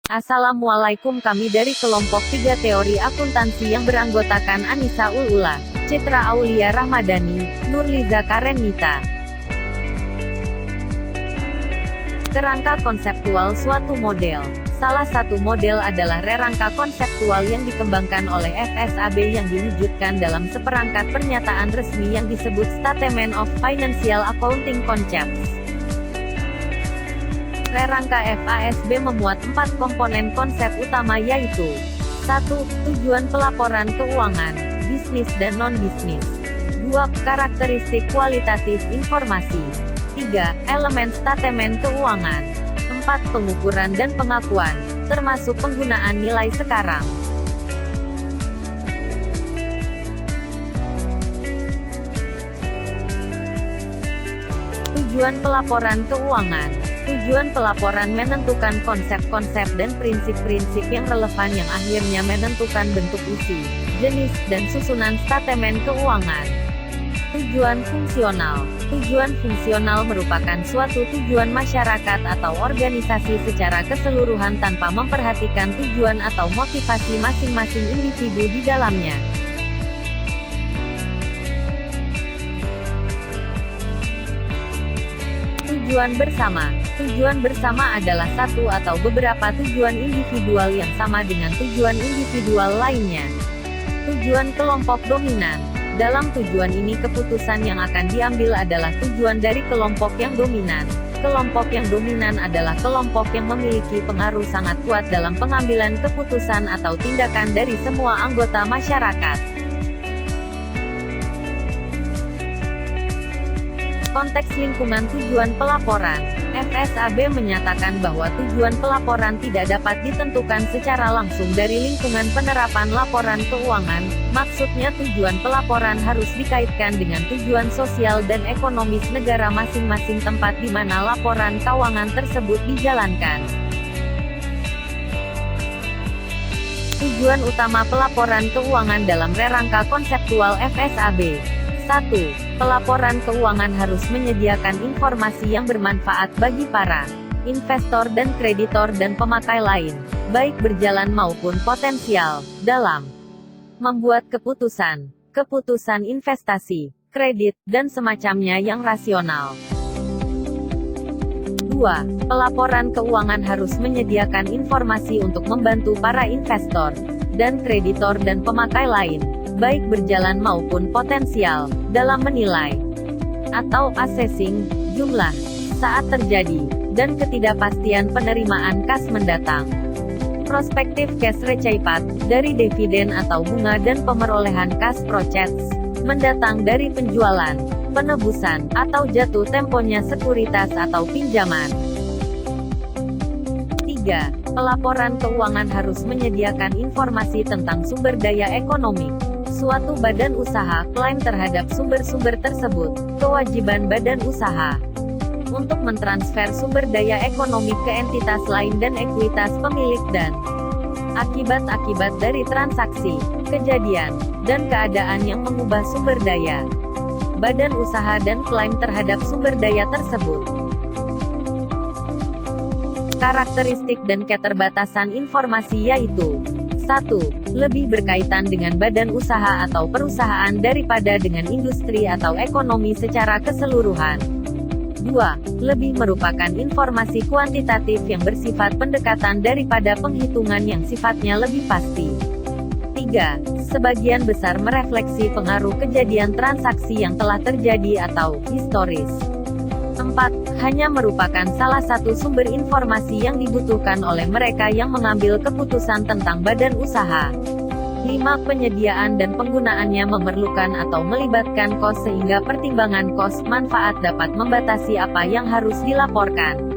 Assalamualaikum, kami dari kelompok 3 teori akuntansi yang beranggotakan Anissa Ulula, Citra Aulia Rahmadani, Nurliza Karenita. Kerangka konseptual suatu model. Salah satu model adalah rerangka konseptual yang dikembangkan oleh FSAB yang diwujudkan dalam seperangkat pernyataan resmi yang disebut Statement of Financial Accounting Concepts. Rerangka FASB memuat 4 komponen konsep utama, yaitu 1. Tujuan pelaporan keuangan, bisnis dan non-bisnis. 2. Karakteristik kualitatif informasi. 3. Elemen statemen keuangan. 4. Pengukuran dan pengakuan, termasuk penggunaan nilai sekarang. Tujuan pelaporan keuangan. Tujuan pelaporan menentukan konsep-konsep dan prinsip-prinsip yang relevan yang akhirnya menentukan bentuk isi, jenis, dan susunan statemen keuangan. Tujuan fungsional. Tujuan fungsional merupakan suatu tujuan masyarakat atau organisasi secara keseluruhan tanpa memperhatikan tujuan atau motivasi masing-masing individu di dalamnya. Tujuan bersama. Tujuan bersama adalah satu atau beberapa tujuan individual yang sama dengan tujuan individual lainnya. Tujuan kelompok dominan. Dalam tujuan ini keputusan yang akan diambil adalah tujuan dari kelompok yang dominan. Kelompok yang dominan adalah kelompok yang memiliki pengaruh sangat kuat dalam pengambilan keputusan atau tindakan dari semua anggota masyarakat. Konteks lingkungan tujuan pelaporan. FSAB menyatakan bahwa tujuan pelaporan tidak dapat ditentukan secara langsung dari lingkungan penerapan laporan keuangan. Maksudnya tujuan pelaporan harus dikaitkan dengan tujuan sosial dan ekonomis negara masing-masing tempat di mana laporan keuangan tersebut dijalankan. Tujuan utama pelaporan keuangan dalam rerangka konseptual FSAB. 1. Pelaporan keuangan harus menyediakan informasi yang bermanfaat bagi para investor dan kreditor dan pemakai lain, baik berjalan maupun potensial, dalam membuat keputusan investasi, kredit, dan semacamnya yang rasional. 2. Pelaporan keuangan harus menyediakan informasi untuk membantu para investor dan kreditor dan pemakai lain, baik berjalan maupun potensial, dalam menilai atau assessing jumlah saat terjadi dan ketidakpastian penerimaan kas mendatang. Prospektif cash receipt dari dividen atau bunga dan pemerolehan kas proceeds mendatang dari penjualan, penebusan, atau jatuh temponya sekuritas atau pinjaman. 3. Pelaporan keuangan harus menyediakan informasi tentang sumber daya ekonomi suatu badan usaha, klaim terhadap sumber-sumber tersebut, kewajiban badan usaha untuk mentransfer sumber daya ekonomi ke entitas lain dan ekuitas pemilik dan akibat-akibat dari transaksi, kejadian, dan keadaan yang mengubah sumber daya badan usaha dan klaim terhadap sumber daya tersebut. Karakteristik dan keterbatasan informasi yaitu 1. Lebih berkaitan dengan badan usaha atau perusahaan daripada dengan industri atau ekonomi secara keseluruhan. 2. Lebih merupakan informasi kuantitatif yang bersifat pendekatan daripada penghitungan yang sifatnya lebih pasti. 3. Sebagian besar merefleksi pengaruh kejadian transaksi yang telah terjadi atau historis. 4. Hanya merupakan salah satu sumber informasi yang dibutuhkan oleh mereka yang mengambil keputusan tentang badan usaha. 5. Penyediaan dan penggunaannya memerlukan atau melibatkan kos sehingga pertimbangan kos manfaat dapat membatasi apa yang harus dilaporkan.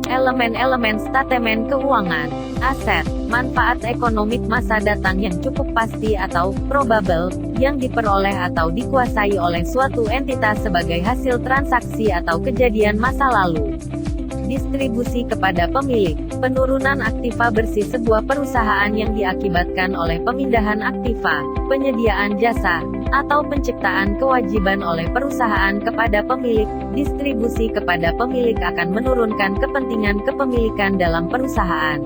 Elemen-elemen statemen keuangan. Aset, manfaat ekonomik masa datang yang cukup pasti atau probable, yang diperoleh atau dikuasai oleh suatu entitas sebagai hasil transaksi atau kejadian masa lalu. Distribusi kepada pemilik. Penurunan aktiva bersih sebuah perusahaan yang diakibatkan oleh pemindahan aktiva, penyediaan jasa, atau penciptaan kewajiban oleh perusahaan kepada pemilik. Distribusi kepada pemilik akan menurunkan kepentingan kepemilikan dalam perusahaan.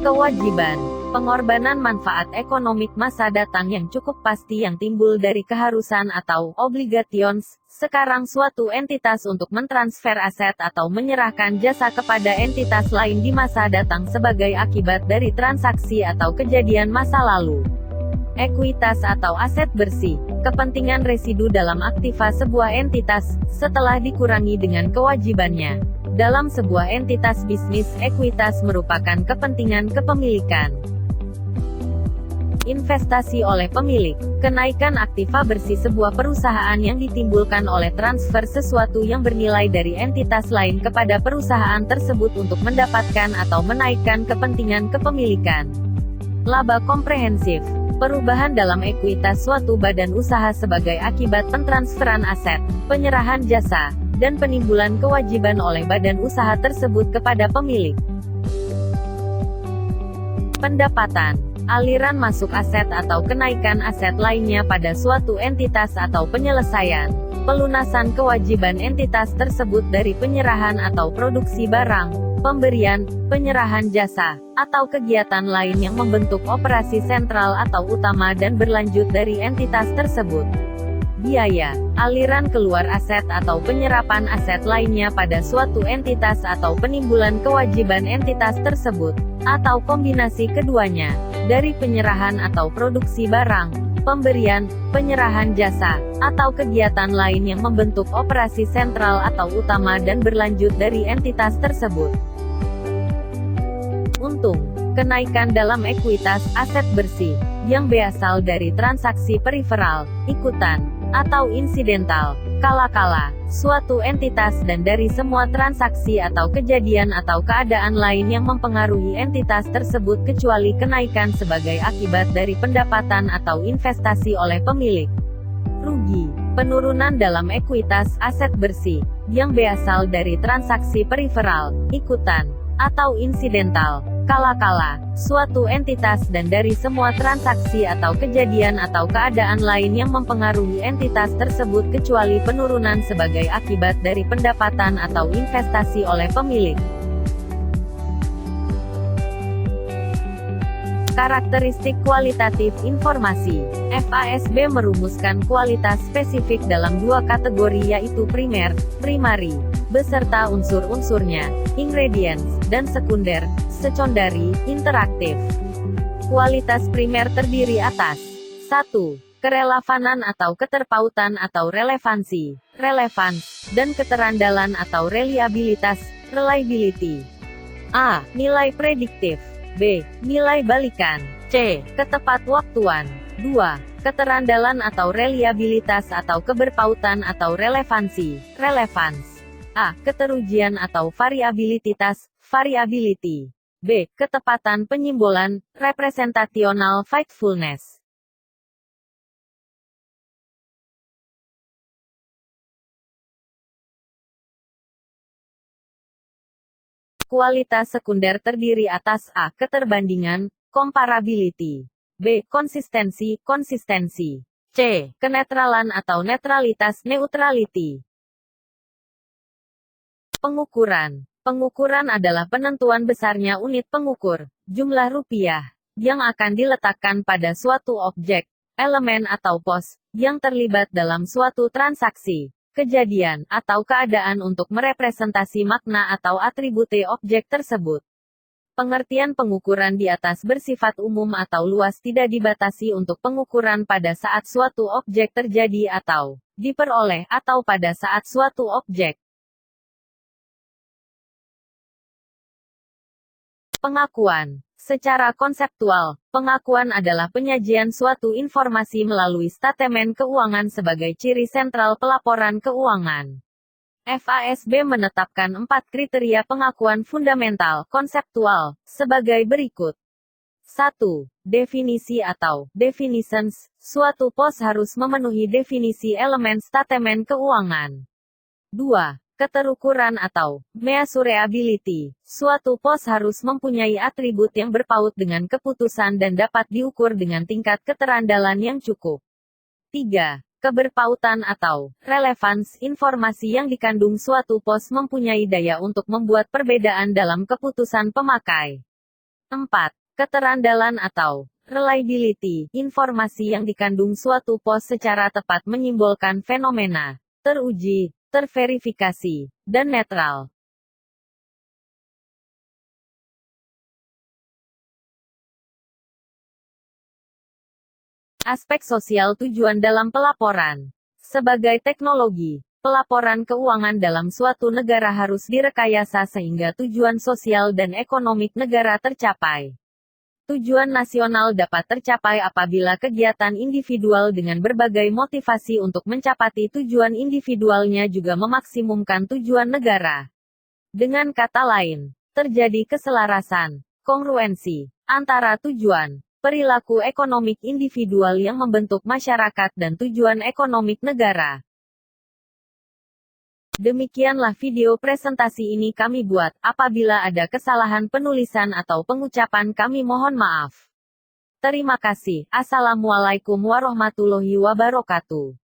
Kewajiban. Pengorbanan manfaat ekonomik masa datang yang cukup pasti yang timbul dari keharusan atau obligations, sekarang suatu entitas untuk mentransfer aset atau menyerahkan jasa kepada entitas lain di masa datang sebagai akibat dari transaksi atau kejadian masa lalu. Ekuitas atau aset bersih, kepentingan residu dalam aktiva sebuah entitas, setelah dikurangi dengan kewajibannya. Dalam sebuah entitas bisnis, ekuitas merupakan kepentingan kepemilikan. Investasi oleh pemilik. Kenaikan aktiva bersih sebuah perusahaan yang ditimbulkan oleh transfer sesuatu yang bernilai dari entitas lain kepada perusahaan tersebut untuk mendapatkan atau menaikkan kepentingan kepemilikan. Laba komprehensif. Perubahan dalam ekuitas suatu badan usaha sebagai akibat pentransferan aset, penyerahan jasa, dan penimbulan kewajiban oleh badan usaha tersebut kepada pemilik. Pendapatan. Aliran masuk aset atau kenaikan aset lainnya pada suatu entitas atau penyelesaian, pelunasan kewajiban entitas tersebut dari penyerahan atau produksi barang, pemberian, penyerahan jasa, atau kegiatan lain yang membentuk operasi sentral atau utama dan berlanjut dari entitas tersebut. Biaya, aliran keluar aset atau penyerapan aset lainnya pada suatu entitas atau penimbulan kewajiban entitas tersebut, atau kombinasi keduanya, dari penyerahan atau produksi barang, pemberian, penyerahan jasa, atau kegiatan lain yang membentuk operasi sentral atau utama dan berlanjut dari entitas tersebut. Untung, kenaikan dalam ekuitas aset bersih, yang berasal dari transaksi periferal, ikutan, atau insidental, kala-kala, suatu entitas dan dari semua transaksi atau kejadian atau keadaan lain yang mempengaruhi entitas tersebut kecuali kenaikan sebagai akibat dari pendapatan atau investasi oleh pemilik. Rugi, penurunan dalam ekuitas aset bersih, yang berasal dari transaksi periferal, ikutan, atau insidental, kala-kala, suatu entitas dan dari semua transaksi atau kejadian atau keadaan lain yang mempengaruhi entitas tersebut kecuali penurunan sebagai akibat dari pendapatan atau investasi oleh pemilik. Karakteristik kualitatif informasi. FASB merumuskan kualitas spesifik dalam dua kategori yaitu primer, primary, beserta unsur-unsurnya, ingredients, dan sekunder, secondary, interaktif. Kualitas primer terdiri atas 1. Kerelevanan atau keterpautan atau relevansi, relevance, dan keterandalan atau reliabilitas, reliability. A. Nilai prediktif. B. Nilai balikan. C. Ketepatwaktuan. 2. Keterandalan atau reliabilitas atau keberpautan atau relevansi, relevance. A. Keterujian atau variabilitas, variability. B. Ketepatan penyimbolan, representational faithfulness. Kualitas sekunder terdiri atas A. Keterbandingan, comparability. B. Konsistensi, konsistensi. C. Kenetralan atau netralitas, neutrality. Pengukuran. Pengukuran adalah penentuan besarnya unit pengukur, jumlah rupiah, yang akan diletakkan pada suatu objek, elemen atau pos, yang terlibat dalam suatu transaksi, kejadian, atau keadaan untuk merepresentasi makna atau atribut objek tersebut. Pengertian pengukuran di atas bersifat umum atau luas, tidak dibatasi untuk pengukuran pada saat suatu objek terjadi atau diperoleh atau pada saat suatu objek. Pengakuan. Secara konseptual, pengakuan adalah penyajian suatu informasi melalui statemen keuangan sebagai ciri sentral pelaporan keuangan. FASB menetapkan 4 kriteria pengakuan fundamental, konseptual, sebagai berikut. 1. Definisi atau definitions. Suatu pos harus memenuhi definisi elemen statemen keuangan. 2. Keterukuran atau measurability. Suatu pos harus mempunyai atribut yang berpaut dengan keputusan dan dapat diukur dengan tingkat keterandalan yang cukup. 3. Keberpautan atau relevance. Informasi yang dikandung suatu pos mempunyai daya untuk membuat perbedaan dalam keputusan pemakai. 4. Keterandalan atau reliability. Informasi yang dikandung suatu pos secara tepat menyimbolkan fenomena teruji, terverifikasi, dan netral. Aspek sosial tujuan dalam pelaporan. Sebagai teknologi, pelaporan keuangan dalam suatu negara harus direkayasa sehingga tujuan sosial dan ekonomik negara tercapai. Tujuan nasional dapat tercapai apabila kegiatan individual dengan berbagai motivasi untuk mencapai tujuan individualnya juga memaksimumkan tujuan negara. Dengan kata lain, terjadi keselarasan, kongruensi, antara tujuan, perilaku ekonomik individual yang membentuk masyarakat dan tujuan ekonomik negara. Demikianlah video presentasi ini kami buat. Apabila ada kesalahan penulisan atau pengucapan kami mohon maaf. Terima kasih. Assalamualaikum warahmatullahi wabarakatuh.